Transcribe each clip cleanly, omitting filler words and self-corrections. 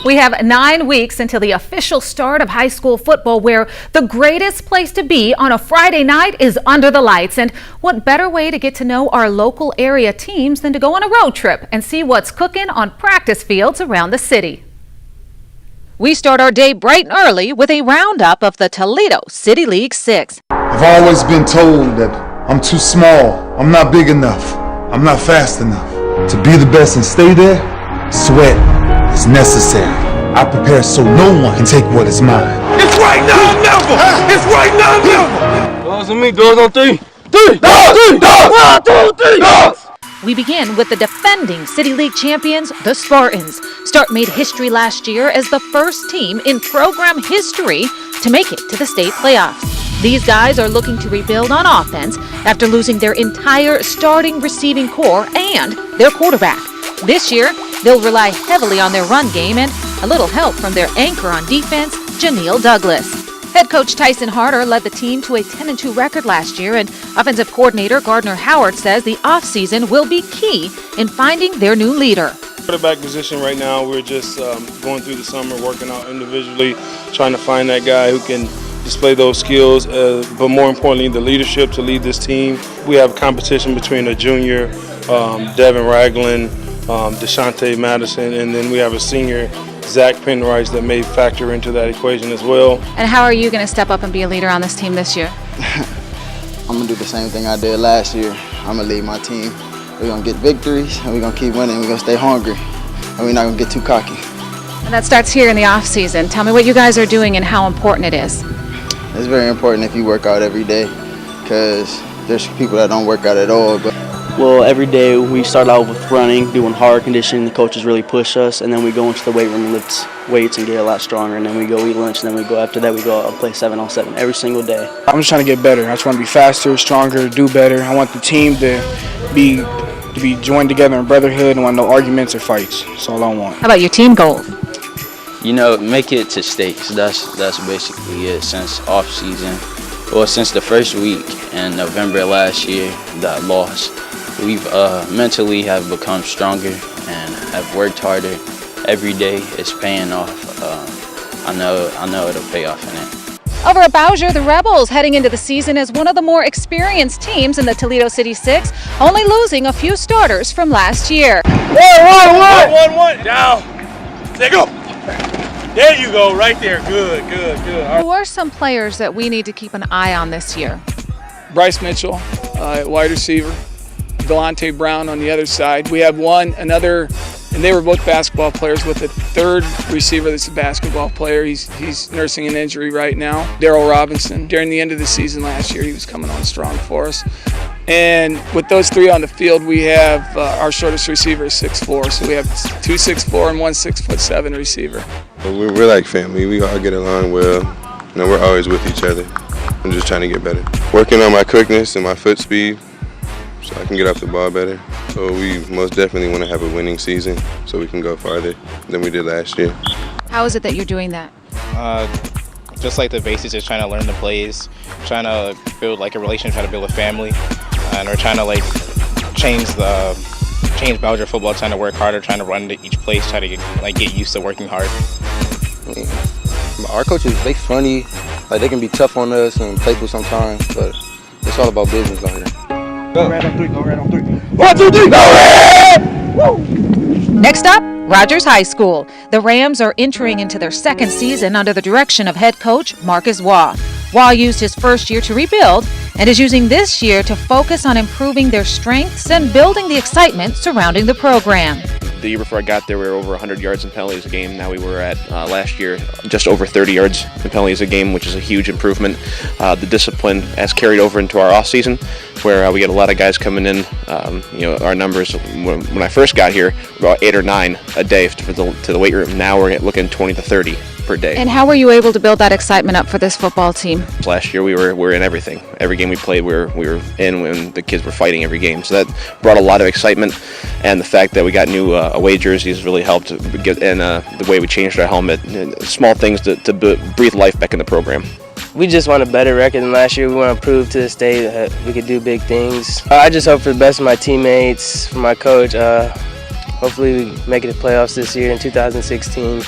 We have 9 weeks until the official start of high school football, where the greatest place to be on a Friday night is under the lights. And what better way to get to know our local area teams than to go on a road trip and see what's cooking on practice fields around the city. We start our day bright and early with a roundup of the Toledo City League 6. I've always been told that I'm too small, I'm not big enough, I'm not fast enough. To be the best and stay there, sweat is necessary. I prepare so no one can take what is mine. It's right now or never! It's right now or never! Dogs on me, dogs on three! Three! Dogs! Three! Dogs! 1, 2, 3! Dogs! We begin with the defending City League champions, the Spartans. Start made history last year as the first team in program history to make it to the state playoffs. These guys are looking to rebuild on offense after losing their entire starting receiving core and their quarterback. This year, they'll rely heavily on their run game and a little help from their anchor on defense, Janelle Douglas. Head coach Tyson Harder led the team to a 10-2 record last year, and offensive coordinator Gardner Howard says the offseason will be key in finding their new leader. Quarterback position right now, we're just going through the summer, working out individually, trying to find that guy who can display those skills, but more importantly, the leadership to lead this team. We have competition between a junior, Devin Ragland, Deshaunte Madison, and then we have a senior, Zach Penrice, that may factor into that equation as well. And how are you going to step up and be a leader on this team this year? I'm going to do the same thing I did last year. I'm going to lead my team. We're going to get victories, and we're going to keep winning. We're going to stay hungry, and we're not going to get too cocky. And that starts here in the off season. Tell me what you guys are doing and how important it is. It's very important if you work out every day, because there's people that don't work out at all. Well, every day we start out with running, doing hard conditioning. The coaches really push us, and then we go into the weight room and lift weights and get a lot stronger. And then we go eat lunch, and then we go after that we go out and play 7-on-7 every single day. I'm just trying to get better. I just want to be faster, stronger, do better. I want the team to be joined together in brotherhood and want no arguments or fights. That's all I want. How about your team goals? You know, make it to states. That's basically it. Since off season, well, since the first week in November last year, that loss, we've mentally have become stronger and have worked harder. Every day it's paying off. I know it'll pay off in it. Over at Bowser, the Rebels heading into the season as one of the more experienced teams in the Toledo City 6, only losing a few starters from last year. 1-1-1! Down! There go! There you go, right there. Good. Who are some players that we need to keep an eye on this year? Bryce Mitchell, wide receiver. Delonte Brown on the other side. We have another, and they were both basketball players, with a third receiver that's a basketball player. He's nursing an injury right now. Darryl Robinson. During the end of the season last year, he was coming on strong for us. And with those three on the field, we have our shortest receiver is 6'4", so we have 2 6'4" and 1 6'7" receiver. We're like family. We all get along well. You know, we're always with each other. I'm just trying to get better. Working on my quickness and my foot speed, so I can get off the ball better. So we most definitely want to have a winning season so we can go farther than we did last year. How is it that you're doing that? Just like the basics, just trying to learn the plays, trying to build like a relationship, trying to build a family, and we're trying to like change Bowser football, trying to work harder, trying to run to each place, try to get used to working hard. Our coaches, they funny, like they can be tough on us and playful sometimes, but it's all about business out here. Go red on 3, go red on 3. 1, 2, 3, go red! Woo! Next up, Rogers High School. The Rams are entering into their second season under the direction of head coach Marcus Waugh. Waugh used his first year to rebuild and is using this year to focus on improving their strengths and building the excitement surrounding the program. The year before I got there, we were over 100 yards in penalties a game. Now we were at, last year, just over 30 yards in penalties a game, which is a huge improvement. The discipline has carried over into our off season, where we get a lot of guys coming in. Our numbers, when I first got here, about 8 or 9 a day to the weight room. Now we're looking 20 to 30 per day. And how were you able to build that excitement up for this football team? Last year we were in everything. Every game we played, we were in when the kids were fighting every game. So that brought a lot of excitement, and the fact that we got new away jerseys really helped. And the way we changed our helmet, small things to breathe life back in the program. We just want a better record than last year. We want to prove to the state that we could do big things. I just hope for the best of my teammates, for my coach. Hopefully we make it to playoffs this year in 2016.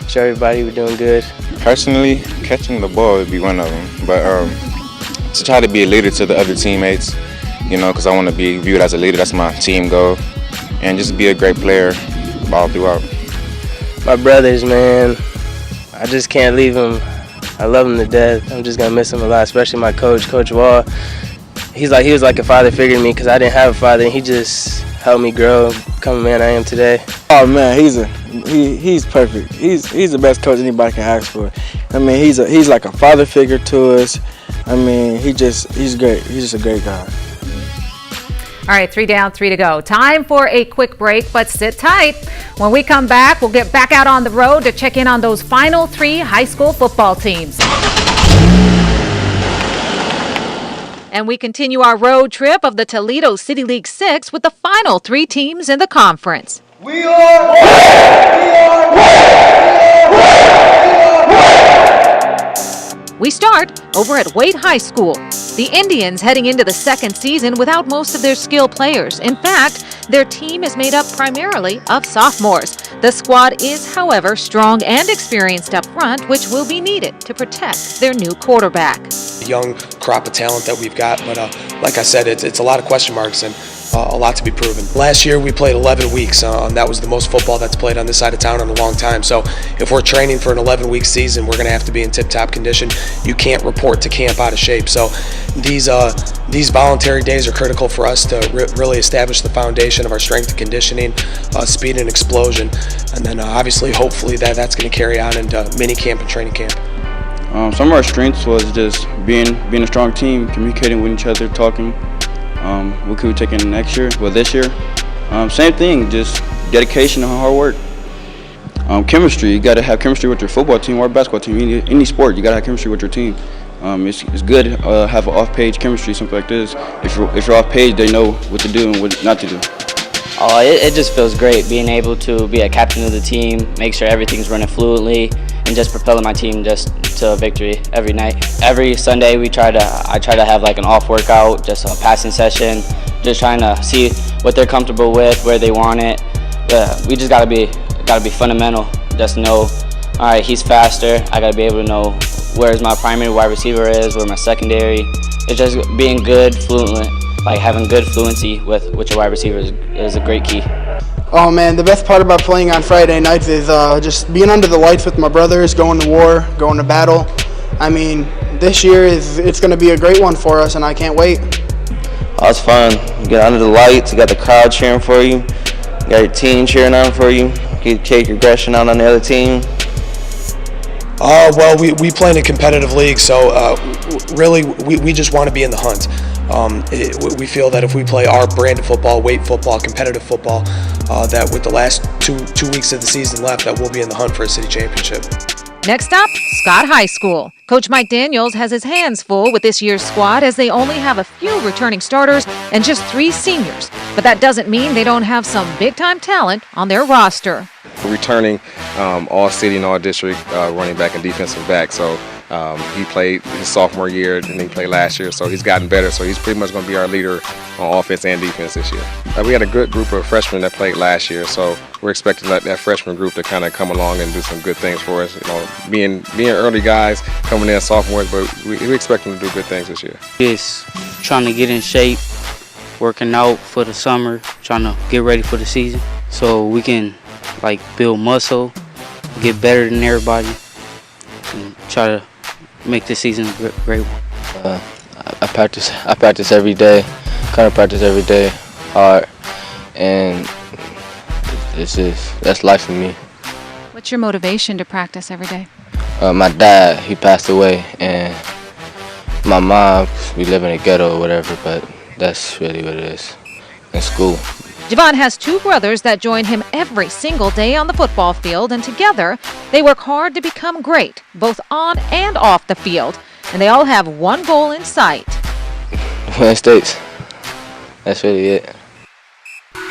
Show everybody we're doing good. Personally, catching the ball would be one of them, but to try to be a leader to the other teammates, you know, because I want to be viewed as a leader. That's my team goal, and just be a great player all throughout. My brothers, man, I just can't leave them. I love them to death. I'm just gonna miss them a lot, especially my coach, Coach Wall. He was like a father figure to me because I didn't have a father, and he just helped me grow, become the man I am today. Oh man, he's perfect. He's the best coach anybody can ask for. I mean, he's like a father figure to us. I mean, he's great. He's just a great guy. All right, 3 down, 3 to go. Time for a quick break, but sit tight. When we come back, we'll get back out on the road to check in on those final 3 high school football teams. And we continue our road trip of the Toledo City League 6 with the final 3 teams in the conference. We start over at Wade High School. The Indians heading into the second season without most of their skilled players. In fact, their team is made up primarily of sophomores. The squad is, however, strong and experienced up front, which will be needed to protect their new quarterback. Young crop of talent that we've got, but like I said, it's a lot of question marks and a lot to be proven. Last year we played 11 weeks. That was the most football that's played on this side of town in a long time. So if we're training for an 11-week season, we're going to have to be in tip-top condition. You can't report to camp out of shape. So these voluntary days are critical for us to really establish the foundation of our strength and conditioning, speed and explosion, and then obviously, hopefully, that's going to carry on into mini camp and training camp. Some of our strengths was just being a strong team, communicating with each other, talking. What could we take in next year? Well, this year, same thing, just dedication and hard work. Chemistry, you got to have chemistry with your football team or basketball team. Any sport, you got to have chemistry with your team. It's good to have an off-page chemistry, something like this. If you're off-page, they know what to do and what not to do. It just feels great being able to be a captain of the team, make sure everything's running fluently, and just propelling my team just to a victory every night. Every Sunday I try to have like an off workout, just a passing session, just trying to see what they're comfortable with, where they want it. We just gotta be fundamental. Just know, all right, he's faster. I gotta be able to know where's my primary wide receiver is, where my secondary. It's just being good, fluent, like having good fluency with your wide receiver is a great key. Oh man, the best part about playing on Friday nights is just being under the lights with my brothers, going to war, going to battle. I mean, this year it's going to be a great one for us, and I can't wait. Oh, it's fun. You get under the lights, you got the crowd cheering for you, you got your team cheering on for you, you can take your aggression out on the other team. Well, we play in a competitive league, so really we just want to be in the hunt. We feel that if we play our brand of football, weight football, competitive football, that with the last two weeks of the season left, that we'll be in the hunt for a city championship. Next up, Scott High School. Coach Mike Daniels has his hands full with this year's squad as they only have a few returning starters and just 3 seniors. But that doesn't mean they don't have some big-time talent on their roster. Returning all-city and all-district running back and defensive back. So he played his sophomore year and he played last year, so he's gotten better. So he's pretty much going to be our leader on offense and defense this year. We had a good group of freshmen that played last year, so we're expecting that freshman group to kind of come along and do some good things for us. You know, being early guys coming in sophomores, but we expect them to do good things this year. Just trying to get in shape, working out for the summer, trying to get ready for the season, so we can build muscle, get better than everybody, and try to make this season a great one. I practice every day, hard, and that's life for me. What's your motivation to practice every day? My dad, he passed away, and my mom, we live in a ghetto or whatever, but that's really what it is, in school. Javon has 2 brothers that join him every single day on the football field, and together they work hard to become great, both on and off the field. And they all have one goal in sight. Win states. That's really it.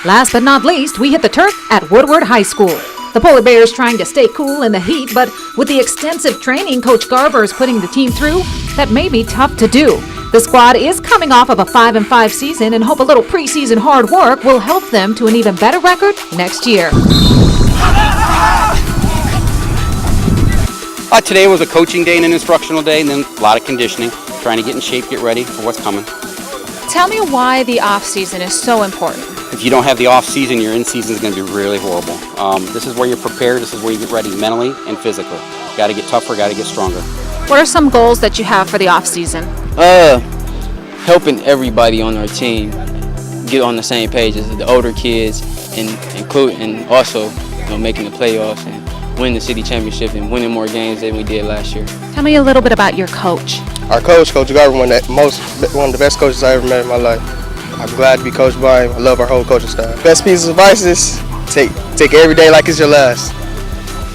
Last but not least, we hit the turf at Woodward High School. The Polar Bears trying to stay cool in the heat, but with the extensive training Coach Garber is putting the team through, that may be tough to do. The squad is coming off of a 5-5 season and hope a little preseason hard work will help them to an even better record next year. Today was a coaching day and an instructional day, and then a lot of conditioning, trying to get in shape, get ready for what's coming. Tell me why the off-season is so important. If you don't have the off season, your in season is going to be really horrible. This is where you're prepared. This is where you get ready mentally and physically. Got to get tougher. Got to get stronger. What are some goals that you have for the off-season? Helping everybody on our team get on the same page as the older kids, and also making the playoffs and win the city championship and winning more games than we did last year. Tell me a little bit about your coach. Our coach, Coach Garber, one of the best coaches I ever met in my life. I'm glad to be coached by him. I love our whole coaching staff. Best piece of advice is take every day like it's your last.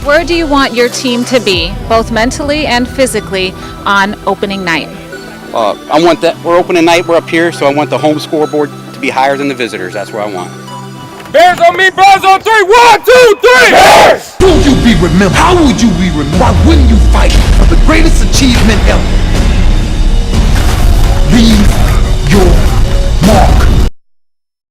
Where do you want your team to be, both mentally and physically, on opening night? I want that. We're opening night. We're up here, so I want the home scoreboard to be higher than the visitors. That's where I want. Bears on me, Bears on 3. 1, 2, 3. Bears! Will you be remembered? How would you be remembered? Why wouldn't you fight for the greatest achievement ever?